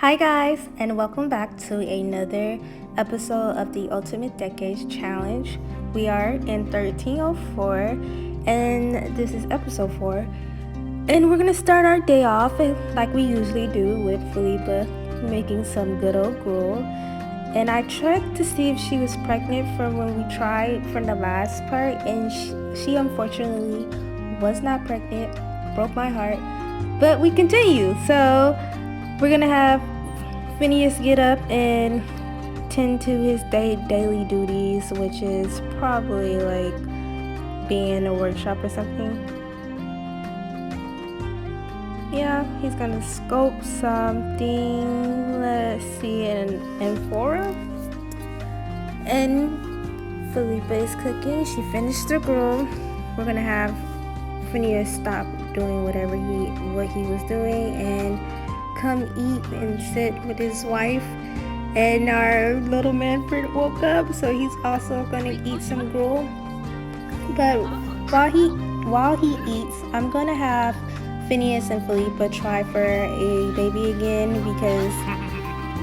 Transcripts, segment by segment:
Hi guys, and welcome back to another episode of the Ultimate Decades Challenge. We are in 1304, and this is episode 4. And we're gonna start our day off like we usually do with Felipa making some good old gruel. And I checked to see if she was pregnant from when we tried from the last part, and she unfortunately was not pregnant. Broke my heart, but we continue. So we're gonna have Phineas get up and tend to his daily duties, which is probably like being in a workshop or something. Yeah, he's gonna scope something. Let's see, an amphora. And Felipa is cooking. She finished the gruel. We're gonna have Phineas stop doing what he was doing and come eat and sit with his wife. And our little Manfred woke up, so he's also gonna eat some gruel. But while he eats, I'm gonna have Phineas and Felipa try for a baby again, because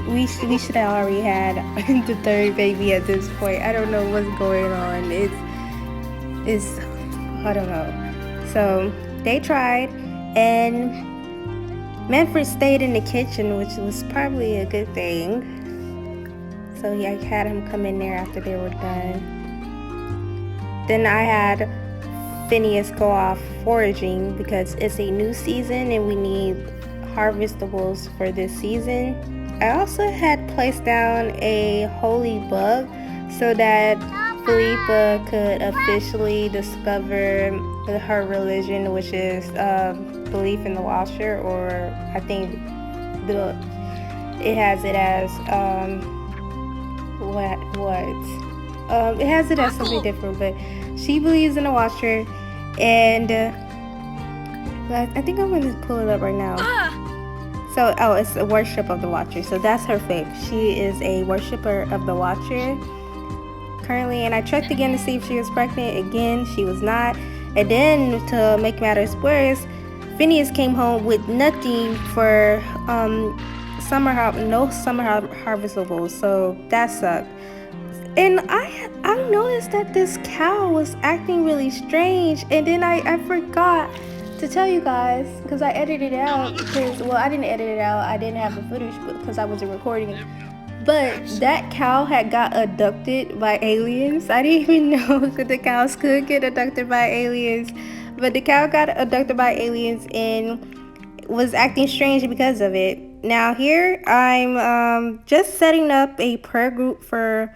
we should have already had the third baby at this point. I don't know what's going on. It's I don't know. So they tried, and Manfred stayed in the kitchen, which was probably a good thing. So I had him come in there after they were done. Then I had Phineas go off foraging because it's a new season and we need harvestables for this season. I also had placed down a holy bug so that Felipa could officially discover her religion, which is belief in the washer, or I think it has it as it has it as something different, but she believes in the washer, and I think I'm going to pull it up right now. So, it's a worship of the watcher. So that's her faith. She is a worshiper of the watcher currently. And I checked again to see if she was pregnant. Again, she was not. And then to make matters worse, Phineas came home with nothing for no summer harvestables. So that sucked. And I noticed that this cow was acting really strange, and then I forgot to tell you guys, because I edited it out, I didn't edit it out, I didn't have the footage because I wasn't recording it, but that cow had got abducted by aliens. I didn't even know that the cows could get abducted by aliens, but the cow got abducted by aliens and was acting strange because of it. Now here I'm just setting up a prayer group for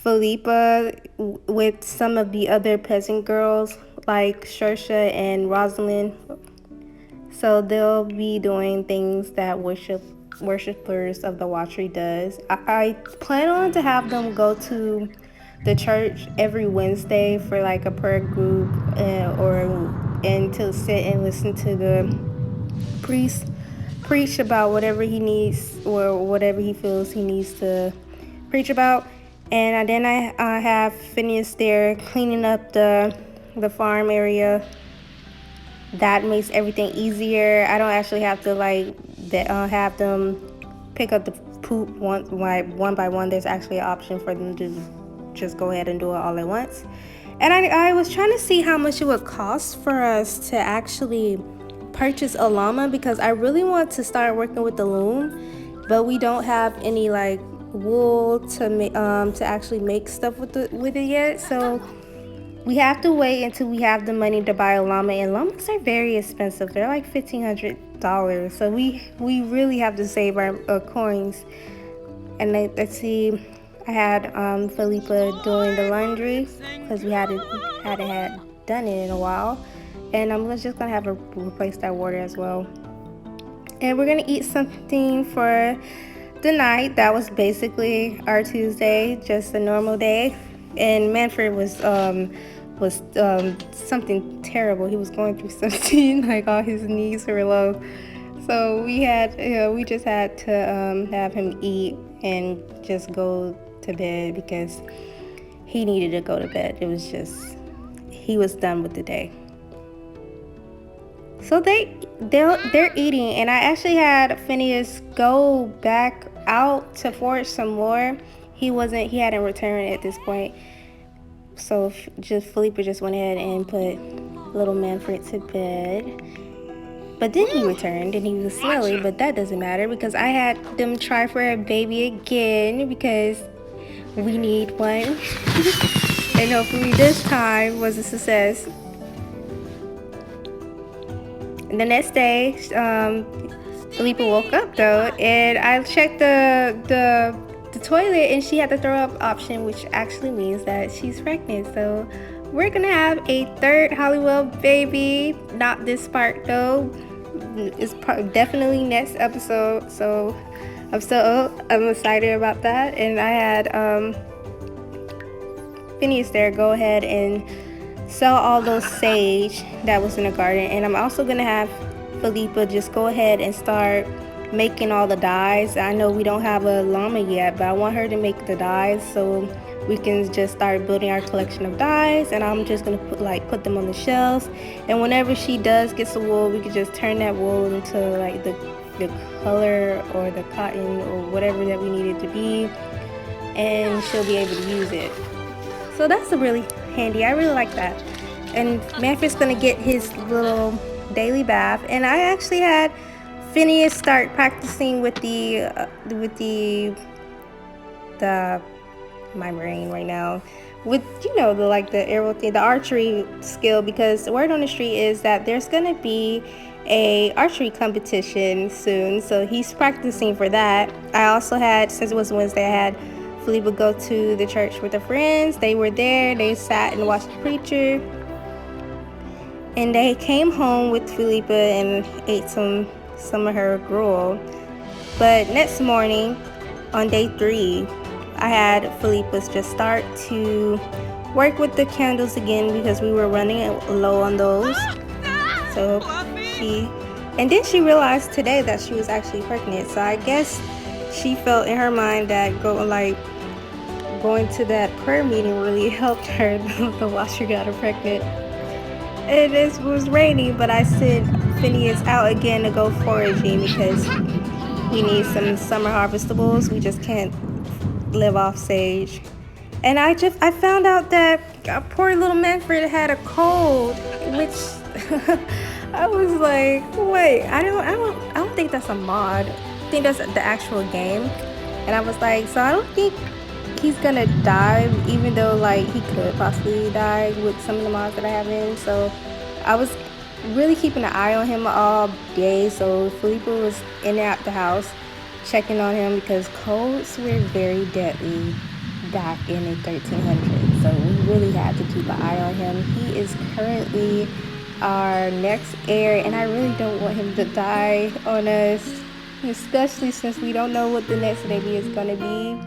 Felipa with some of the other peasant girls like Shersha and Rosalind. So they'll be doing things that worshippers of the Watchery does. I plan on to have them go to the church every Wednesday for like a prayer group, and to sit and listen to the priest preach about whatever he needs or whatever he feels he needs to preach about. And then I have Phineas there cleaning up the farm area. That makes everything easier. I don't actually have to have them pick up the poop one by one. There's actually an option for them to just go ahead and do it all at once. And I was trying to see how much it would cost for us to actually purchase a llama, because I really want to start working with the loom, but we don't have any like wool to actually make stuff with it yet. So we have to wait until we have the money to buy a llama, and llamas are very expensive. They're like $1,500. So we really have to save our coins. And let's see, I had Felipa doing the laundry because we hadn't done it in a while, and I'm just gonna have her replace that water as well. And we're gonna eat something for the night. That was basically our Tuesday, just a normal day. And Manfred was something terrible. He was going through something, like all his knees were low. So we just had to have him eat and just go to bed because he needed to go to bed. He was done with the day. So they they're eating, and I actually had Phineas go back out to forage some more. He hadn't returned at this point. So Felipe just went ahead and put little Manfred to bed. But then he returned and he was smelly, but that doesn't matter because I had them try for a baby again because we need one. And hopefully this time was a success. And the next day, Felipe woke up though, and I checked the toilet, and she had the throw up option, which actually means that she's pregnant. So we're gonna have a third Hollywood baby. Not this part though. It's definitely next episode. So I'm excited about that. And I had Phineas there go ahead and sell all those sage that was in the garden, and I'm also gonna have Felipe just go ahead and start making all the dyes. I know we don't have a llama yet, but I want her to make the dyes so we can just start building our collection of dyes, and I'm just gonna put them on the shelves, and whenever she does get some wool, we can just turn that wool into like the color or the cotton or whatever that we need it to be, and she'll be able to use it. So that's really handy. I really like that. And Manfred's gonna get his little daily bath, and I actually had Phineas start practicing with my brain right now, with the arrow thing, the archery skill, because the word on the street is that there's gonna be a archery competition soon, so he's practicing for that. I also had, since it was Wednesday, I had Felipe go to the church with her friends. They were there, they sat and watched the preacher, and they came home with Felipe and ate some of her gruel. But next morning, on day 3, I had Felipe just start to work with the candles again because we were running low on those. So and then she realized today that she was actually pregnant. So I guess she felt in her mind that going to that prayer meeting really helped her. The washer got her pregnant. And it was raining, but I sent Phineas out again to go foraging because we need some summer harvestables. We just can't live off sage. And I found out that poor little Manfred had a cold, which I was like, wait, I don't think that's a mod. I think that's the actual game. And I was like, so I don't think he's gonna die, even though he could possibly die with some of the mods that I have in. So I was really keeping an eye on him all day. So Felipe was in and out the house checking on him because colds were very deadly back in the 1300s. So we really had to keep an eye on him. He is currently our next heir, and I really don't want him to die on us, especially since we don't know what the next baby is gonna be.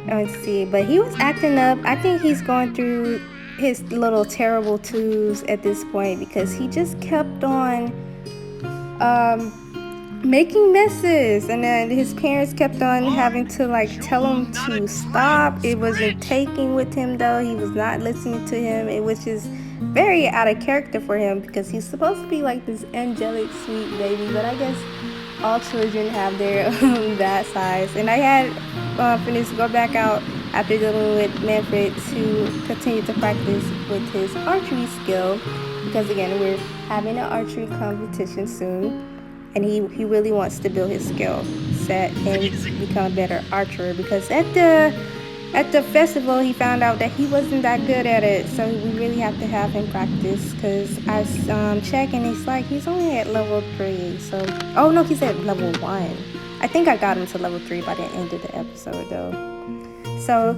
Let's see, but he was acting up. I think he's going through his little terrible twos at this point because he just kept on making messes, and then his parents kept on having to tell him to stop. It wasn't taking with him though. He was not listening to him, which is very out of character for him because he's supposed to be this angelic sweet baby, but I guess all children have their bad sides. And I had Phineas go back out after dealing with Manfred to continue to practice with his archery skill because again we're having an archery competition soon, and he really wants to build his skill set and become a better archer because at the festival he found out that he wasn't that good at it. So we really have to have him practice because I check and he's only at level 3. So oh no, he's at level 1. I think I got him to level 3 by the end of the episode though. So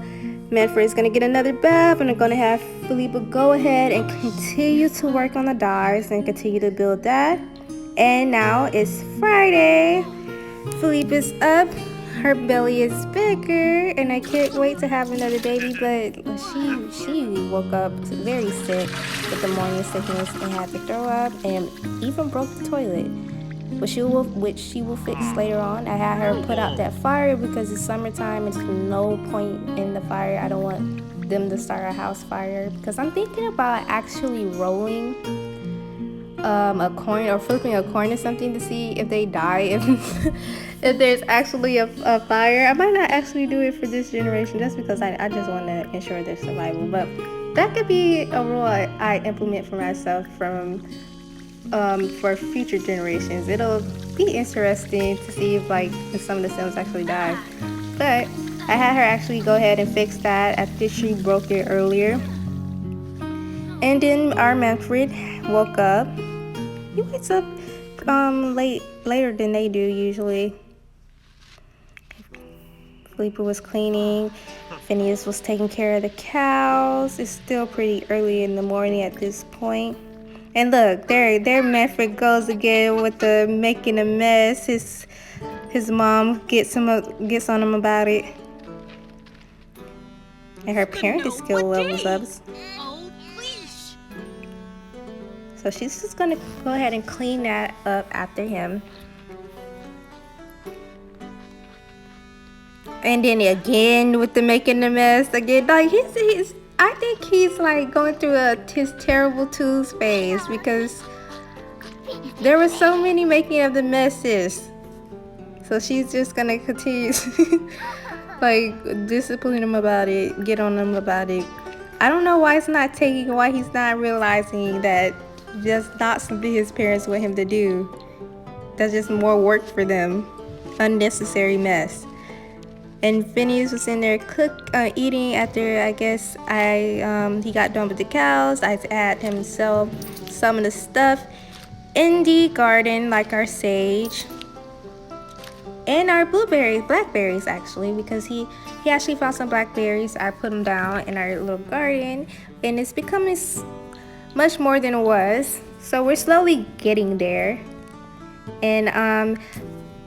Manfred's gonna get another bath, and I'm gonna have Felipe go ahead and continue to work on the dyes and continue to build that. And now it's Friday. Felipe is up. Her belly is bigger, and I can't wait to have another baby. But she woke up very sick with the morning sickness and had to throw up, and even broke the toilet, which she will fix later on. I had her put out that fire because it's summertime. It's no point in the fire. I don't want them to start a house fire because I'm thinking about actually rolling a coin or flipping a coin or something to see if they die, if there's actually a fire. I might not actually do it for this generation just because I just want to ensure their survival, but that could be a rule I implement for myself for future generations. It'll be interesting to see if some of the Sims actually die. But I had her actually go ahead and fix that after she broke it earlier. And then our Manfred woke up. He wakes up later than they do usually. Felipe was cleaning. Phineas was taking care of the cows. It's still pretty early in the morning at this point. And look, there Manfred goes again with the making a mess. His mom gets on him about it. And her parenting skill levels up. So she's just gonna go ahead and clean that up after him. And then again with the making the mess again. Like I think he's like going through his terrible twos phase because there were so many making of the messes. So she's just gonna continue like discipline him about it, get on him about it. I don't know why he's not realizing that that's not something his parents want him to do. That's just more work for them. Unnecessary mess. And Phineas was in there eating after I guess he got done with the cows. I had him sell some of the stuff in the garden, like our sage and our blackberries actually, because he actually found some blackberries. I put them down in our little garden, and it's becoming much more than it was. So we're slowly getting there. And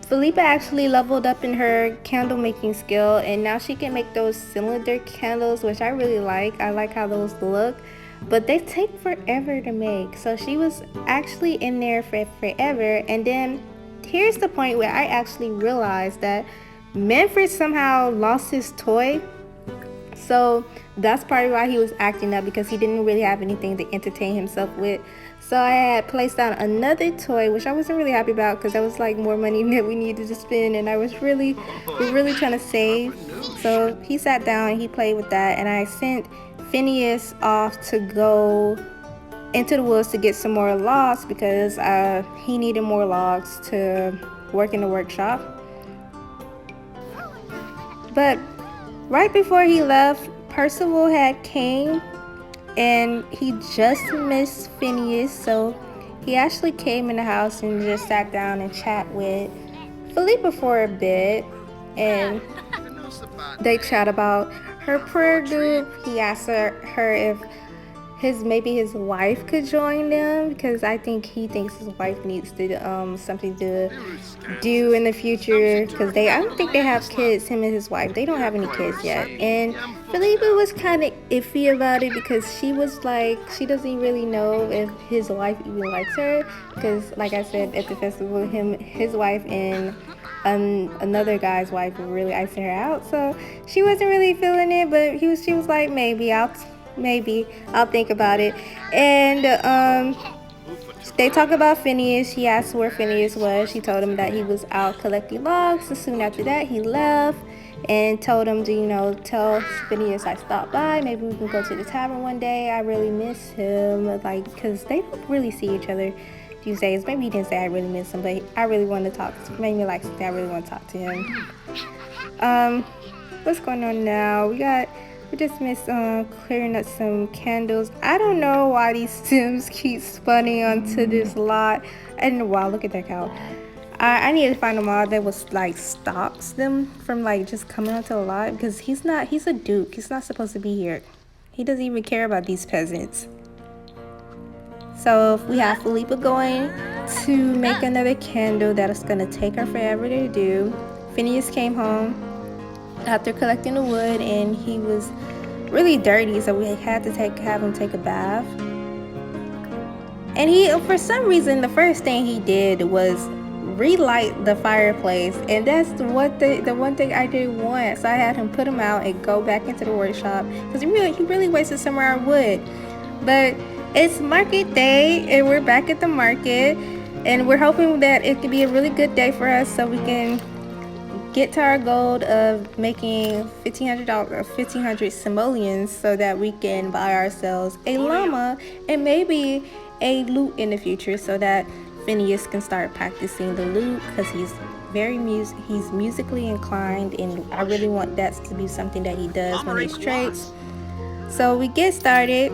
Felipe actually leveled up in her candle making skill, and now she can make those cylinder candles, which I really like. I like how those look, but they take forever to make. So she was actually in there for forever. And then here's the point where I actually realized that Manfred somehow lost his toy. So that's probably why he was acting up, because he didn't really have anything to entertain himself with. So I had placed down another toy, which I wasn't really happy about because that was like more money that we needed to spend, and we're really trying to save. So he sat down and he played with that, and I sent Phineas off to go into the woods to get some more logs because he needed more logs to work in the workshop. But right before he left, Percival had came, and he just missed Phineas, so he actually came in the house and just sat down and chat with Felipe for a bit, and they chat about her prayer group. He asked her if maybe his wife could join them, because I think he thinks his wife needs to something to do in the future, because I don't think they have kids, him and his wife. They don't have any kids yet. And Felipe was kind of iffy about it because she was like, she doesn't really know if his wife even likes her, because like I said at the festival, his wife and another guy's wife were really icing her out. So she wasn't really feeling it, but she was like, maybe I'll think about it. And they talk about Phineas. She asked where Phineas was. She told him that he was out collecting logs. So soon after that, he left and told him to, tell Phineas I stopped by. Maybe we can go to the tavern one day. I really miss him, because they don't really see each other these days. Maybe he didn't say I really miss him, but I really want to talk. Made me like something. I really want to talk to him. What's going on now? We just missed clearing up some candles. I don't know why these Sims keep spawning onto this lot. And wow, look at that cow. I need to find a mod that was stops them from just coming onto the lot, because he's a duke. He's not supposed to be here. He doesn't even care about these peasants. So if we have Felipe going to make another candle that is gonna take her forever to do. Phineas came home after collecting the wood, and he was really dirty, so we had to have him take a bath. And he, for some reason, the first thing he did was relight the fireplace, and that's the one thing I didn't want. So I had him put him out and go back into the workshop, because he really wasted some of our wood. But It's market day and we're back at the market, and we're hoping that it could be a really good day for us so we can get to our goal of making $1,500 or 1,500 simoleons so that we can buy ourselves a llama and maybe a lute in the future so that Phineas can start practicing the lute because he's he's musically inclined, and I really want that to be something that he does when he trades. So we get started,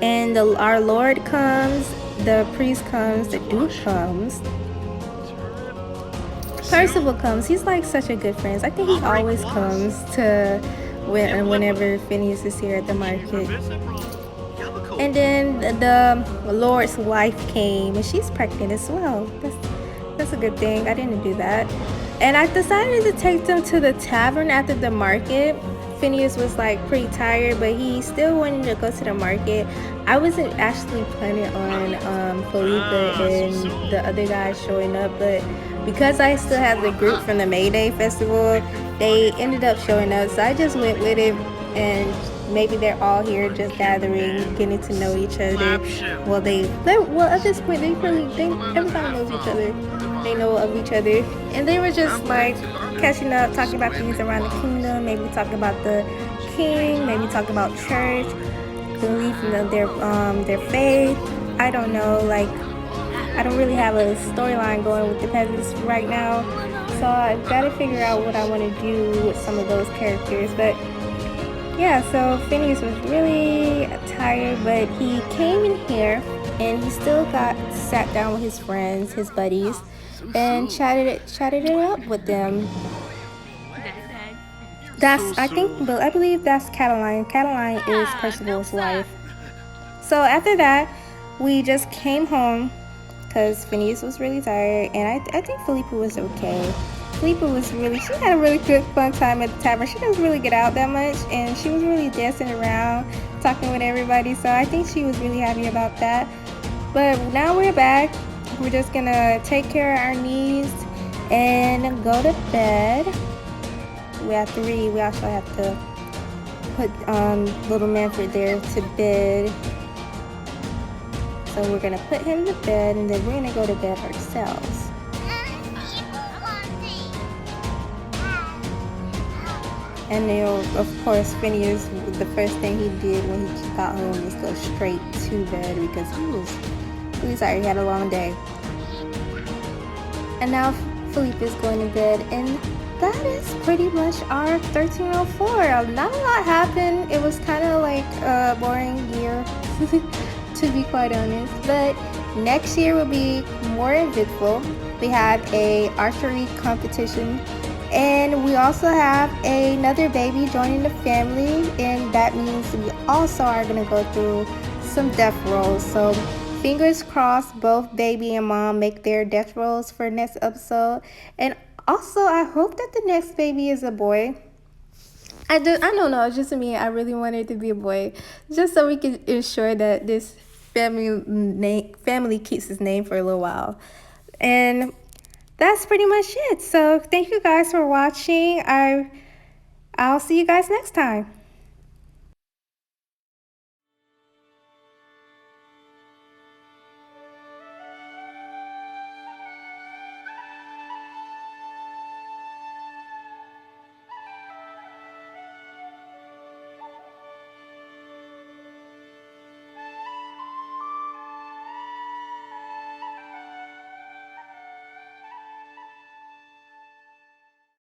and our Lord comes, the priest comes, the Duke comes, Percival comes. He's like such a good friend. I think he always comes to whenever Phineas is here at the market. And then the Lord's wife came, and she's pregnant as well. That's a good thing. I didn't do that. And I decided to take them to the tavern after the market. Phineas was like pretty tired, but he still wanted to go to the market. I wasn't actually planning on Felipe and the other guys showing up, but because I still have the group from the May Day festival, they ended up showing up, so I just went with it. And maybe they're all here just gathering, getting to know each other. Well, at this point, everybody knows each other. They know of each other, and they were just like catching up, talking about things around the kingdom, maybe talking about the king, maybe talking about church, belief in their faith. I don't know, like I don't really have a storyline going with the peasants right now, so I gotta figure out what I want to do with some of those characters. But yeah, so Phineas was really tired, but he came in here and he still sat down with his friends, his buddies, and chatted it up with them. I believe that's Cataline. Cataline is Percival's wife. So after that, we just came home because Phineas was really tired, and I think Felipe was okay. She had a really good fun time at the tavern. She doesn't really get out that much, and she was really dancing around, talking with everybody, so I think she was really happy about that. But now we're back. We're just gonna take care of our needs and go to bed. We have to read. We also have to put little Manfred there to bed. So we're gonna put him to bed, and then we're gonna go to bed ourselves. And then, of course, Phineas, the first thing he did when he got home was go straight to bed because he was really tired. He had a long day. And now Felipe is going to bed, and that is pretty much our 1304. Not a lot happened. It was kind of like a boring year, to be quite honest. But next year will be more eventful. We have a archery competition, and we also have another baby joining the family, and that means we also are going to go through some death rolls. So fingers crossed both baby and mom make their death rolls for next episode. And also, I hope that the next baby is a boy. I don't know, it's just me. I really want it to be a boy, just so we can ensure that this family keeps his name for a little while. And that's pretty much it. So thank you guys for watching. I'll see you guys next time.